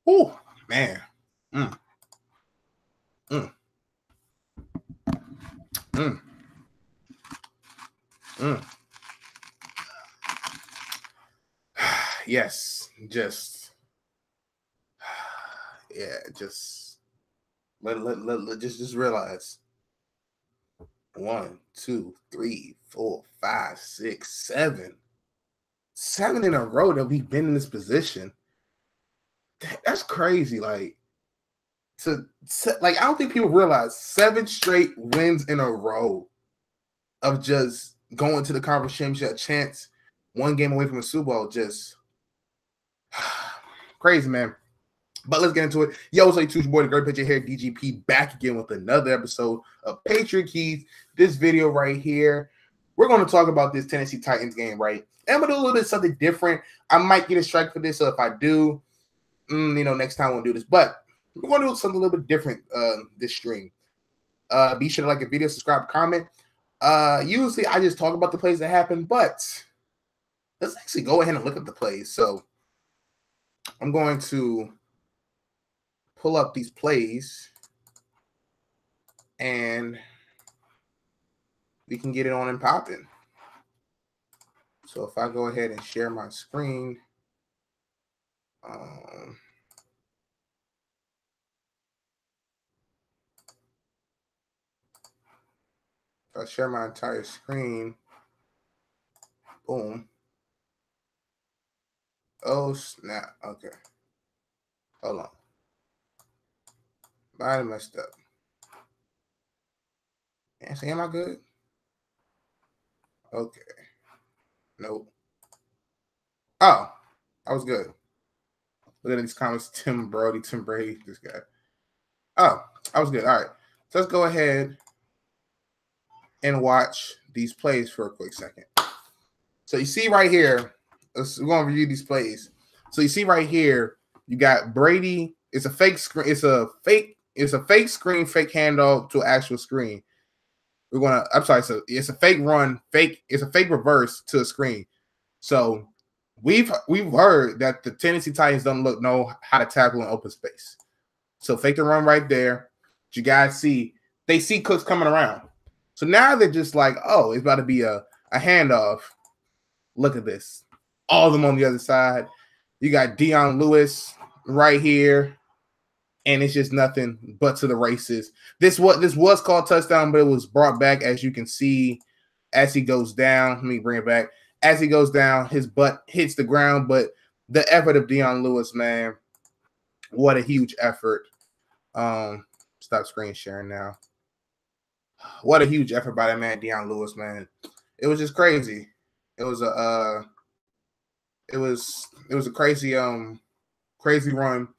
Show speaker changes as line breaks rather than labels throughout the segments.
Oh man. Mm. Mm. Mm. Mm. Yes, just just realize 1, 2, 3, 4, 5, 6, 7 in a row that we've been in this position. That's crazy. Like I don't think people realize 7 straight wins in a row of just going to the conference championship, chance 1 game away from a Super Bowl. Just crazy, man. But let's get into it. Yo, it's like Tush Boy, the Great Picture here, DGP, back again with another episode of Patriot Keys. This video right here, we're going to talk about this Tennessee Titans game, right? And I'm going to do a little bit something different. I might get a strike for this, so if I do, next time we'll do this. But we're going to do something a little bit different this stream. Be sure to like the video, subscribe, comment. Usually I just talk about the plays that happen, but let's actually go ahead and look at the plays. So I'm going to pull up these plays and we can get it on and popping. So if I go ahead and share my screen, if I share my entire screen, boom. Oh snap! Okay, hold on. I messed up. Am I good? Okay. Nope. Oh, I was good. Look at these comments. Tim Brady, this guy. Oh, I was good. All right. So let's go ahead and watch these plays for a quick second. So you see right here, we're going to review these plays. So you see right here, you got Brady. It's a fake screen. It's a fake screen, fake handoff to an actual screen. So it's a fake run, it's a fake reverse to a screen. So we've heard that the Tennessee Titans don't know how to tackle in open space. So fake the run right there. You guys they see Cooks coming around. So now they're just like, oh, it's about to be a handoff. Look at this. All of them on the other side. You got Dion Lewis right here. And it's just nothing but to the races. This was called touchdown, but it was brought back, as you can see, as he goes down. Let me bring it back. As he goes down, his butt hits the ground. But the effort of Dion Lewis, man, what a huge effort. Stop screen sharing now. What a huge effort by that man, Dion Lewis, man. It was just crazy. It was a crazy crazy run.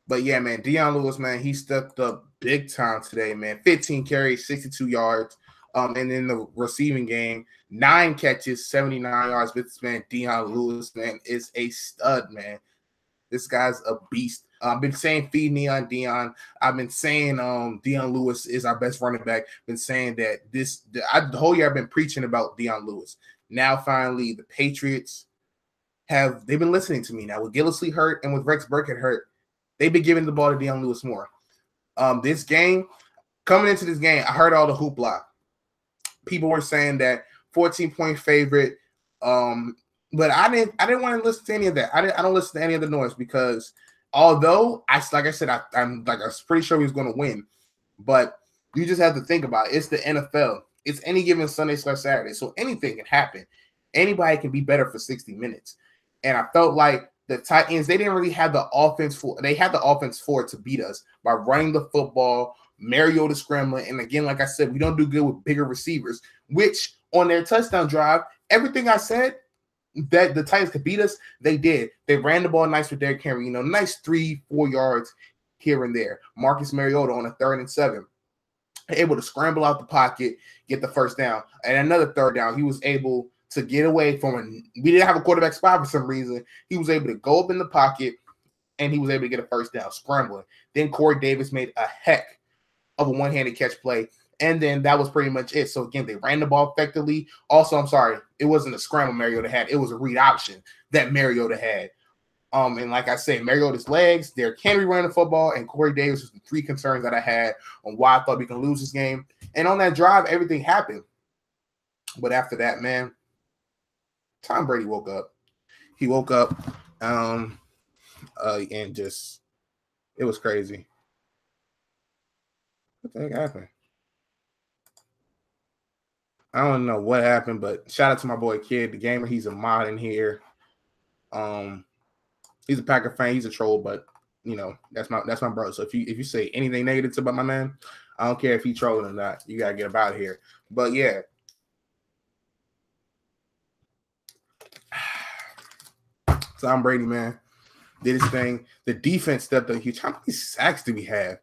But yeah, man, Dion Lewis, man, he stepped up big time today, man. 15 carries, 62 yards. And in the receiving game, 9 catches, 79 yards. But this man, Dion Lewis, man, is a stud, man. This guy's a beast. I've been saying feed me on Dion. I've been saying Dion Lewis is our best running back. Been saying that the whole year I've been preaching about Dion Lewis. Now finally the Patriots they've been listening to me now. With Gillislee hurt and with Rex Burkhead hurt, they've been giving the ball to Dion Lewis more. This game, coming into this game, I heard all the hoopla. People were saying that 14-point favorite. But I didn't want to listen to any of that. I don't listen to any of the noise because although I'm pretty sure he was going to win, but you just have to think about it. It's the NFL. It's any given Sunday/Saturday, so anything can happen. Anybody can be better for 60 minutes, and I felt like the Titans, they didn't really have the offense for. They had the offense for it to beat us by running the football, Mariota scrambling, and again, like I said, we don't do good with bigger receivers. Which on their touchdown drive, everything I said that the Titans could beat us, they did. They ran the ball nice with Derrick Henry, nice 3-4 yards here and there. Marcus Mariota on a 3rd and 7, able to scramble out the pocket, get the first down, and another 3rd down. He was able to get away from we didn't have a quarterback spot for some reason. He was able to go up in the pocket, and he was able to get a first down, scrambling. Then Corey Davis made a heck of a one-handed catch play, and then that was pretty much it. So, again, they ran the ball effectively. Also, I'm sorry, it wasn't a scramble Mariota had. It was a read option that Mariota had. And like I said, Mariota's legs, Derrick Henry running the football, and Corey Davis was the three concerns that I had on why I thought we can lose this game. And on that drive, everything happened. But after that, man, Tom Brady woke up. He woke up, and just it was crazy. What the heck happened? I don't know what happened, but shout out to my boy Kid, the gamer. He's a mod in here. He's a Packer fan. He's a troll, but you know that's my brother. So if you say anything negative about my man, I don't care if he's trolling or not. You gotta get him out of here. But yeah. Tom Brady, man, did his thing. The defense stepped up huge. How many sacks did we have?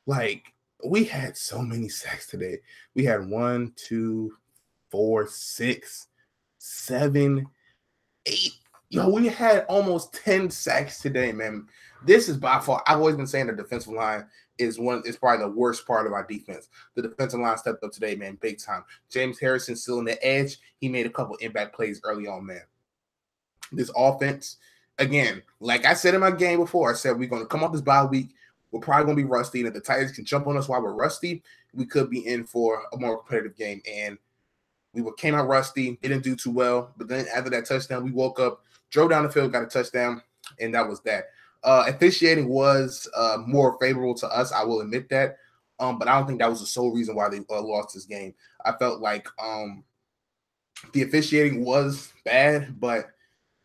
Like, we had so many sacks today. We had 1, 2, 4, 6, 7, 8. Yo, we had almost 10 sacks today, man. This is by far. I've always been saying the defensive line is probably the worst part of our defense. The defensive line stepped up today, man, big time. James Harrison still on the edge. He made a couple impact plays early on, man. This offense, again, like I said in my game before, I said we're going to come off this bye week. We're probably going to be rusty. And if the Titans can jump on us while we're rusty, we could be in for a more competitive game. And we came out rusty, didn't do too well. But then after that touchdown, we woke up, drove down the field, got a touchdown, and that was that. Officiating was more favorable to us. I will admit that. But I don't think that was the sole reason why they lost this game. I felt like the officiating was bad, but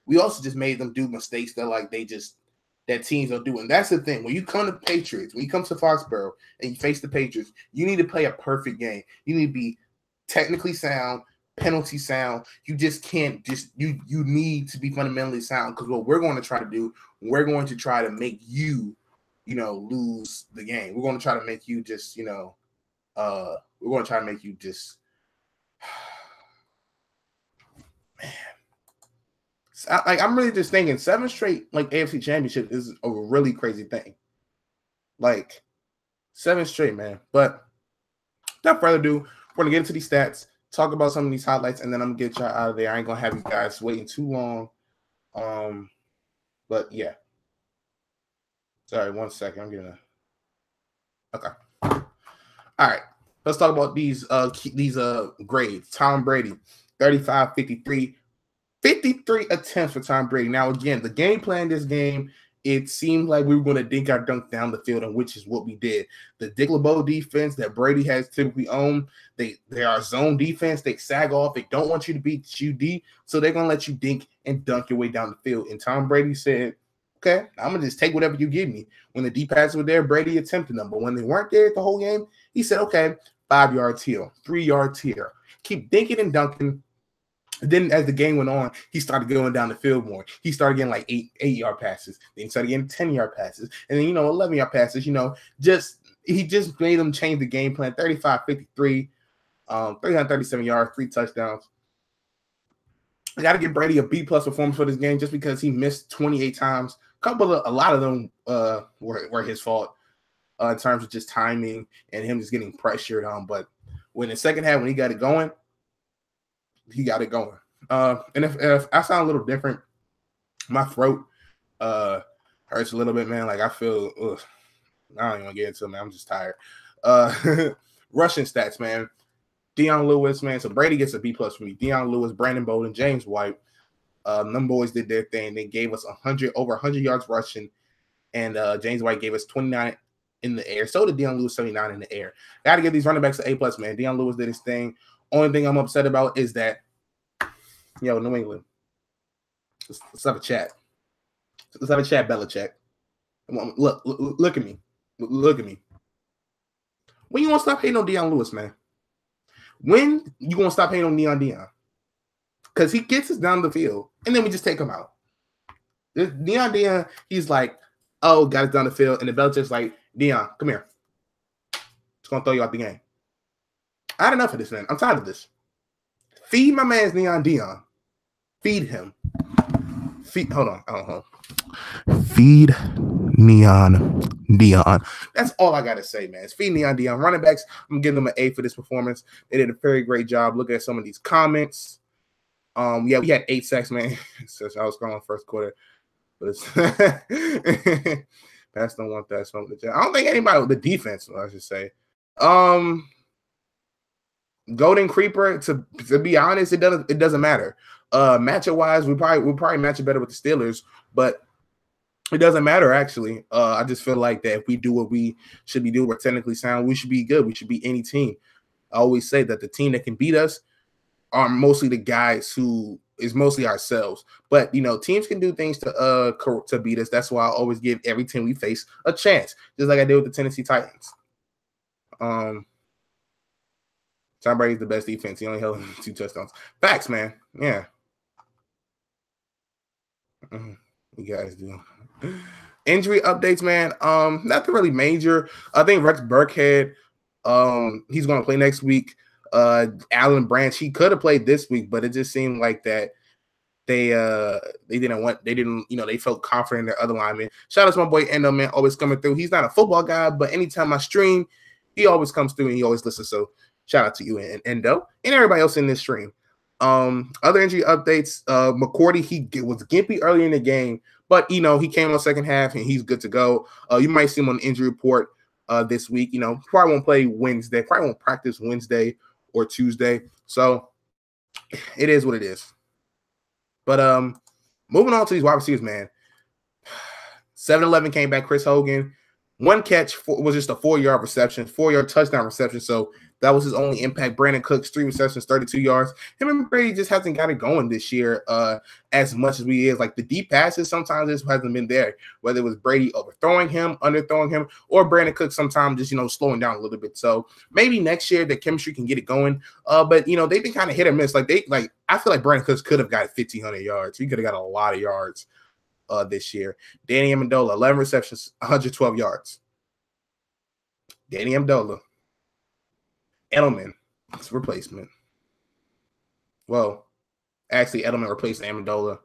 we also just made them do mistakes that teams don't do. And that's the thing. When you come to Patriots, when you come to Foxborough and you face the Patriots, you need to play a perfect game. You need to be technically sound, penalty sound. You just can't you need to be fundamentally sound, because what we're going to try to do, we're going to try to make you, lose the game. We're going to try to make you just, we're going to try to make you just, man. I'm really just thinking 7 straight AFC championship is a really crazy thing. 7 straight, man. But without further ado, we're gonna get into these stats, talk about some of these highlights, and then I'm gonna get y'all out of there. I ain't gonna have you guys waiting too long. But yeah. Sorry, 1 second. I'm getting okay. All right. Let's talk about these grades. Tom Brady, 35, 53. 53 attempts for Tom Brady. Now, again, the game plan this game, it seemed like we were going to dink our dunk down the field, and which is what we did. The Dick LeBeau defense that Brady has typically owned, they are zone defense. They sag off. They don't want you to beat QD, so they're going to let you dink and dunk your way down the field. And Tom Brady said, okay, I'm going to just take whatever you give me. When the deep passes were there, Brady attempted them. But when they weren't there the whole game, he said, okay, 5 yards here, 3 yards here. Keep dinking and dunking. Then as the game went on, he started going down the field more. He started getting like 8-yard passes. Then he started getting 10-yard passes. And then, 11-yard passes, he just made them change the game plan. 35-53, 337 yards, 3 touchdowns. I got to give Brady a B+ performance for this game just because he missed 28 times. A lot of them were his fault in terms of just timing and him just getting pressured on. But when the second half, when he got it going, he got it going. And if I sound a little different, my throat hurts a little bit, man. I feel, I don't even want to get into it, man. I'm just tired. Rushing stats, man. Deion Lewis, man. So Brady gets a B+ for me. Deion Lewis, Brandon Bolden, James White. Them boys did their thing. They gave us over 100 yards rushing, and James White gave us 29 in the air. So did Deion Lewis, 79 in the air. Got to give these running backs an A+, man. Deion Lewis did his thing. Only thing I'm upset about is that, New England. Let's have a chat. Let's have a chat, Belichick. Look at me. Look at me. When you want to stop hating on Deion Lewis, man? When you going to stop hating on Deion? Because he gets us down the field, and then we just take him out. Deion, he's like, oh, got us down the field, and the Belichick's like, Deion, come here. It's going to throw you out the game. I had enough of this, man. I'm tired of this. Feed my man's Deion. Feed him. Hold on. Feed Deion. That's all I got to say, man. It's feed Deion. Running backs, I'm giving them an A for this performance. They did a very great job. Look at some of these comments. We had 8 sacks, man, since I was going first quarter. But it's Pats don't want that smoke. I don't think anybody with the defense, I should say. Golden Creeper, to be honest, it doesn't matter. Matchup wise, we'll probably match it better with the Steelers, but it doesn't matter actually. I just feel like that if we do what we should be doing, we're technically sound, we should be good. We should beat any team. I always say that the team that can beat us are mostly the guys who is mostly ourselves. But teams can do things to beat us. That's why I always give every team we face a chance, just like I did with the Tennessee Titans. Tom Brady's the best defense. He only held 2 touchdowns. Facts, man. Yeah. You guys do. Injury updates, man. Nothing really major. I think Rex Burkhead, he's going to play next week. Alan Branch, he could have played this week, but it just seemed like that they felt confident in their other linemen. Shout out to my boy Endo, man, always coming through. He's not a football guy, but anytime I stream, he always comes through and he always listens. So shout out to you and Endo and everybody else in this stream. Other injury updates, McCourty, he was gimpy early in the game, but he came on the second half and he's good to go. You might see him on the injury report this week. Probably won't play Wednesday, probably won't practice Wednesday or Tuesday. So it is what it is. But moving on to these wide receivers, man. 7-11 came back. Chris Hogan, 1 catch was just a 4-yard reception, 4-yard touchdown reception. So that was his only impact. Brandon Cooks, 3 receptions, 32 yards. Him and Brady just hasn't got it going this year as much as we is. Like the deep passes, sometimes this hasn't been there. Whether it was Brady overthrowing him, underthrowing him, or Brandon Cooks sometimes just, slowing down a little bit. So maybe next year the chemistry can get it going. But, they've been kind of hit or miss. I feel like Brandon Cooks could have got 1,500 yards. He could have got a lot of yards this year. Danny Amendola, 11 receptions, 112 yards. Danny Amendola. Edelman's replacement. Well, actually, Edelman replaced Amendola,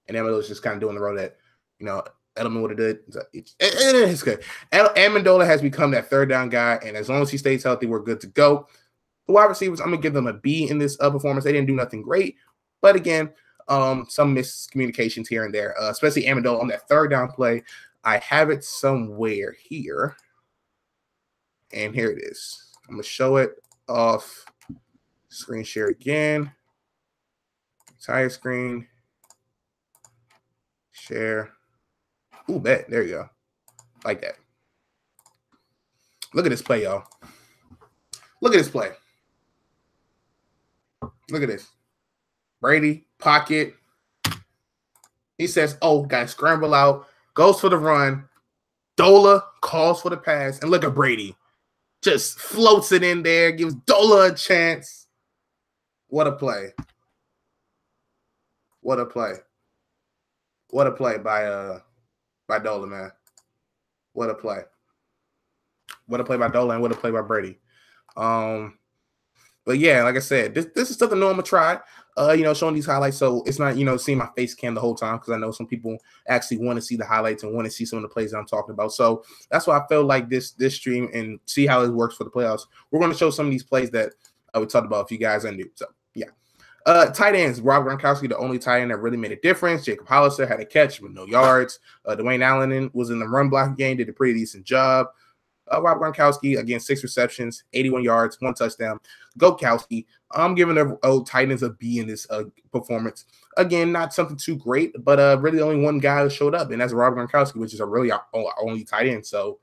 and Amendola's just kind of doing the role that, Edelman would have did. It's good. Amendola has become that third down guy, and as long as he stays healthy, we're good to go. The wide receivers, I'm going to give them a B in this performance. They didn't do nothing great, but again, some miscommunications here and there, especially Amendola on that third down play. I have it somewhere here, and here it is. I'm going to show it off screen share again. Entire screen. Share. Ooh, bet. There you go. Like that. Look at this play, y'all. Look at this play. Look at this. Brady, pocket. He says, oh, guys, scramble out. Goes for the run. Dola calls for the pass. And look at Brady. Just floats it in there, gives Dola a chance. What a play. What a play. What a play by Dola, man. What a play. What a play by Dola and what a play by Brady. But yeah, like I said, this is something new I'm gonna try. Showing these highlights, so it's not seeing my face cam the whole time, because I know some people actually want to see the highlights and want to see some of the plays that I'm talking about. So that's why I feel like this stream and see how it works for the playoffs. We're going to show some of these plays that we talked about if you guys are new. So yeah, tight ends. Rob Gronkowski, the only tight end that really made a difference. Jacob Hollister had a catch with no yards. Dwayne Allen was in the run blocking game, did a pretty decent job. Rob Gronkowski, again, 6 receptions, 81 yards, 1 touchdown. Gokowski, I'm giving the old Titans a B in this performance. Again, not something too great, but really only one guy who showed up, and that's Rob Gronkowski, which is a really our only tight end. So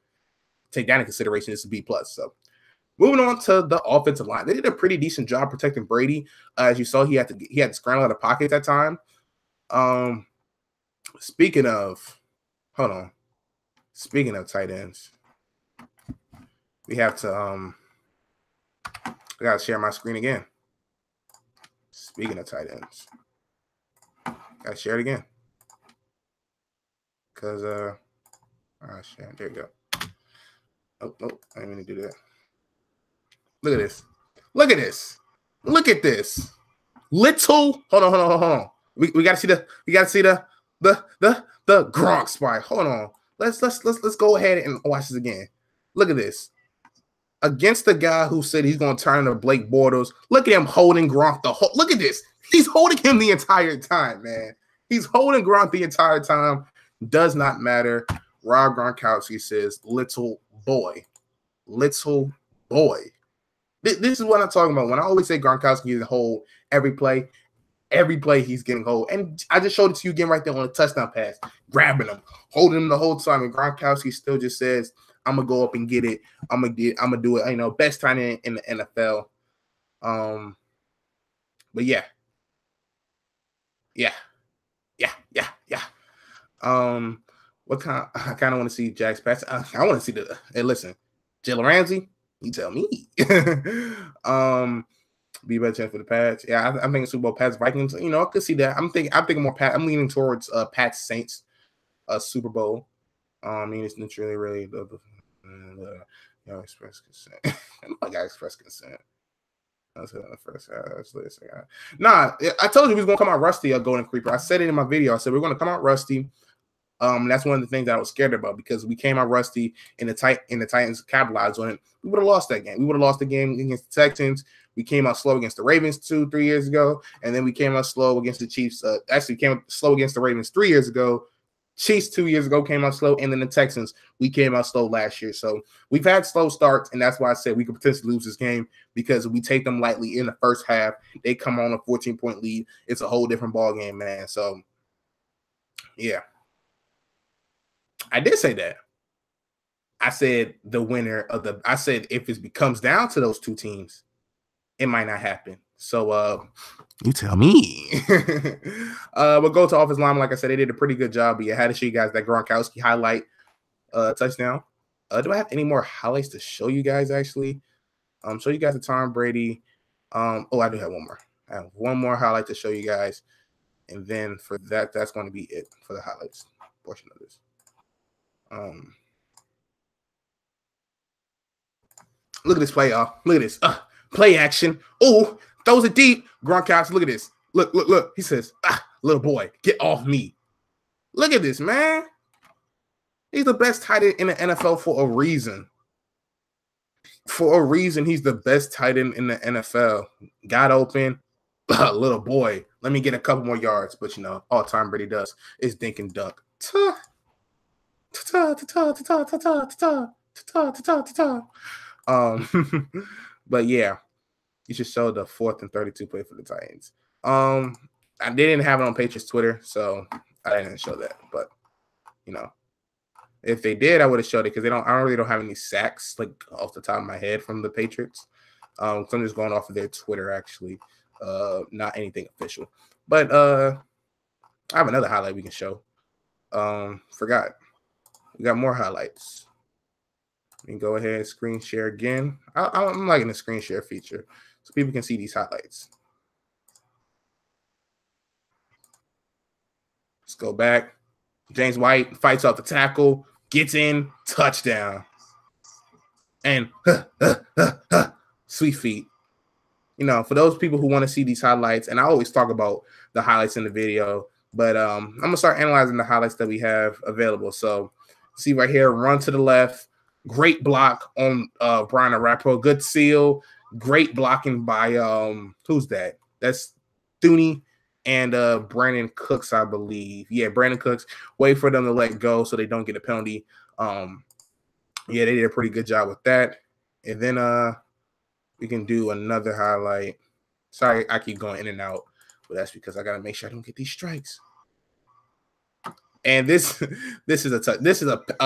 take that in consideration. It's a B+. So moving on to the offensive line. They did a pretty decent job protecting Brady. As you saw, he had to scramble out of pocket at that time. Speaking of tight ends. We have to I gotta share my screen again. Speaking of tight ends, gotta share it again. Cause share. There you go. Oh, I didn't mean to do that. Look at this. Look at this. Look at this. Hold on. We gotta see the Gronk spy. Hold on. Let's go ahead and watch this again. Look at this. Against the guy who said he's going to turn to Blake Bortles. Look at him holding Gronk look at this. He's holding him the entire time, man. He's holding Gronk the entire time. Does not matter. Rob Gronkowski says, little boy. Little boy. This is what I'm talking about. When I always say Gronkowski is a hold every play he's getting hold. And I just showed it to you again right there on a touchdown pass, grabbing him, holding him the whole time. And Gronkowski still just says, I'm going to go up and get it. I'm going to do it. You know, best tight end in the NFL. But yeah. What kind? I kind of want to see Jack's pass. I want to see hey, listen, Jalen Ramsey. You tell me. Be a better chance for the Pats. Yeah, I'm thinking Super Bowl Pats Vikings. You know, I could see that. I'm thinking more Pat. I'm leaning towards Pats Saints Super Bowl. I mean, it's really express consent. I got express consent. That's the first half. Nah, I told you we was gonna come out rusty. Golden Creeper. I said it in my video. I said we're gonna come out rusty. That's one of the things that I was scared about because we came out rusty and the Titans capitalized on it. We would have lost that game. We would have lost the game against the Texans. We came out slow against the Ravens 2-3 years ago, and then we came out slow against the Chiefs. Actually, came out slow against the Ravens 3 years ago. Chiefs 2 years ago came out slow, and then the Texans, we came out slow last year. So we've had slow starts, and that's why I said we could potentially lose this game because we take them lightly in the first half. They come on a 14-point lead. It's a whole different ball game, man. So, yeah. I did say that. I said the winner of the – I said if it comes down to those two teams, it might not happen. So, you tell me. We'll go to offensive line. Like I said, they did a pretty good job. But I had to show you guys that Gronkowski highlight touchdown. Do I have any more highlights to show you guys, actually? Show you guys the Tom Brady. I do have one more. I have one more highlight to show you guys. And then for that, that's going to be it for the highlights portion of this. Look at this play, y'all. Look at this. Play action. Oh, throws it deep. Gronkowski, look at this. Look. He says, little boy, get off me. Look at this, man. He's the best tight end in the NFL for a reason. For a reason, he's the best tight end in the NFL. Got open. Little boy, let me get a couple more yards. But, you know, all Tom Brady does is dink and dunk. But yeah, you should show the 4th and 32 play for the Titans. I didn't have it on Patriots Twitter, so I didn't show that. But you know, if they did, I would have showed it because I really don't have any sacks like off the top of my head from the Patriots. So I'm just going off of their Twitter actually, not anything official. But I have another highlight we can show. Forgot. We got more highlights. We can go ahead and screen share again. I'm liking the screen share feature so people can see these highlights. Let's go back. James White fights off the tackle, gets in, touchdown. And sweet feet. You know, for those people who want to see these highlights, and I always talk about the highlights in the video, but I'm going to start analyzing the highlights that we have available. So see right here, run to the left. Great block on Brian Arapaho. Good seal. Great blocking by who's that? That's Thuney and Brandon Cooks, I believe. Yeah, Brandon Cooks. Wait for them to let go so they don't get a penalty. Yeah, they did a pretty good job with that. And then we can do another highlight. Sorry, I keep going in and out, but that's because I gotta make sure I don't get these strikes. And this is a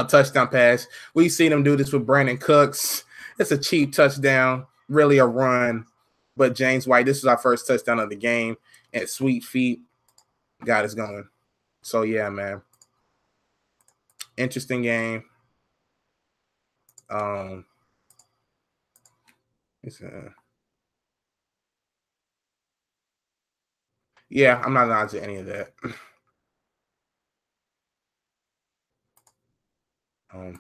touchdown pass. We've seen him do this with Brandon Cooks. It's a cheap touchdown, really a run. But James White, this is our first touchdown of the game. And sweet feet got us going. So, yeah, man. Interesting game. Yeah, I'm not allowed to any of that. We're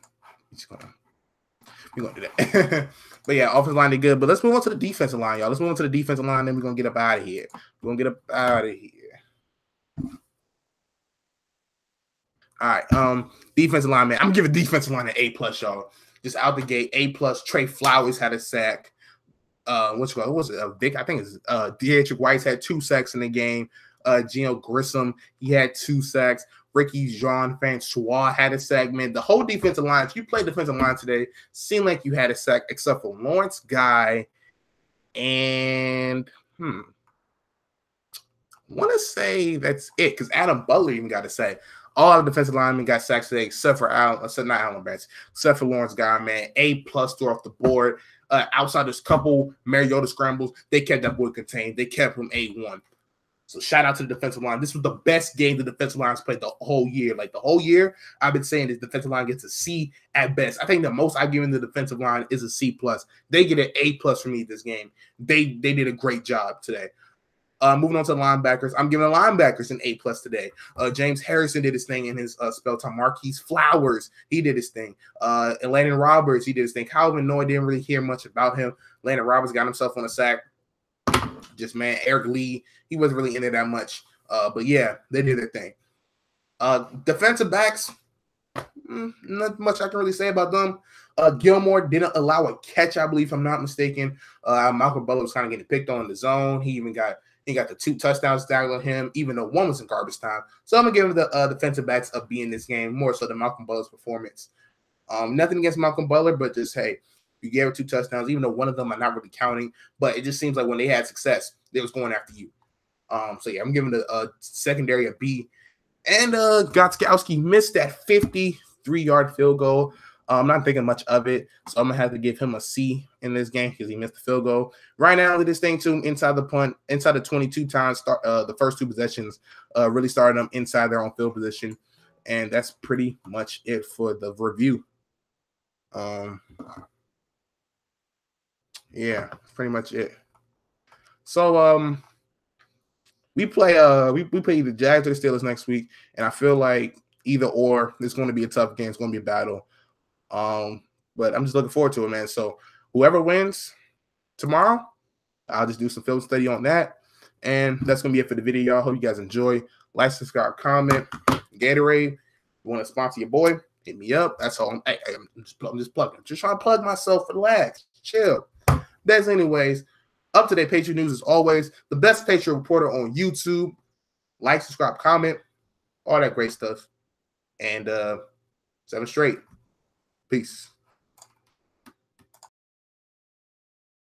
gonna do that. But yeah, offensive line did good. But let's move on to the defensive line, y'all. Let's move on to the defensive line, then we're gonna get up out of here. We're gonna get up out of here. All right. Defensive line, man. I'm giving defensive line an A+, y'all. Just out the gate, A+. Trey Flowers had a sack. What was it? Vic, I think it's Deatrick Weiss had 2 sacks in the game. Geno Grissom, he had 2 sacks. Ricky Jean-Francois had a sack, man. The whole defensive line, if you played defensive line today, seemed like you had a sack, except for Lawrence Guy and I want to say that's it, because Adam Butler even got a sack. All our defensive linemen got sacks today, except for except for Lawrence Guy, man. A+ through off the board. Outside this couple Mariota scrambles, they kept that boy contained. They kept him A1. So shout out to the defensive line. This was the best game the defensive line's played the whole year. Like the whole year, I've been saying this defensive line gets a C at best. I think the most I've given the defensive line is a C+. They get an A+ for me this game. They did a great job today. Moving on to the linebackers, I'm giving the linebackers an A+ today. James Harrison did his thing in his spell time. Marquise Flowers, he did his thing. And Landon Roberts, he did his thing. Calvin Noy didn't really hear much about him. Landon Roberts got himself on a sack. Just, man, Eric Lee, he wasn't really in it that much. But, yeah, they did their thing. Defensive backs, not much I can really say about them. Gilmore didn't allow a catch, I believe, if I'm not mistaken. Malcolm Butler was kind of getting picked on in the zone. He got the 2 touchdowns down on him, even though one was in garbage time. So I'm going to give the defensive backs a B in this game, more so than Malcolm Butler's performance. Nothing against Malcolm Butler, but just, hey, you gave her 2 touchdowns, even though one of them I'm not really counting. But it just seems like when they had success, they was going after you. So, yeah, I'm giving the secondary a B. And Gostkowski missed that 53-yard field goal. I'm not thinking much of it, so I'm going to have to give him a C in this game because he missed the field goal. Right now, this thing, too, inside the punt, inside the 22 times, the first 2 possessions really started them inside their own field position. And that's pretty much it for the review. Yeah, pretty much it. So, we play either Jags or the Steelers next week, and I feel like either or, it's going to be a tough game. It's going to be a battle. But I'm just looking forward to it, man. So whoever wins tomorrow, I'll just do some film study on that. And that's going to be it for the video, y'all. Hope you guys enjoy. Like, subscribe, comment. Gatorade, you want to sponsor your boy, hit me up. That's all. I'm just plugging. Just trying to plug myself. Relax. Chill. That's anyways. Up-to-date Patriot news as always. The best Patriot reporter on YouTube. Like, subscribe, comment. All that great stuff. And 7 straight. Peace.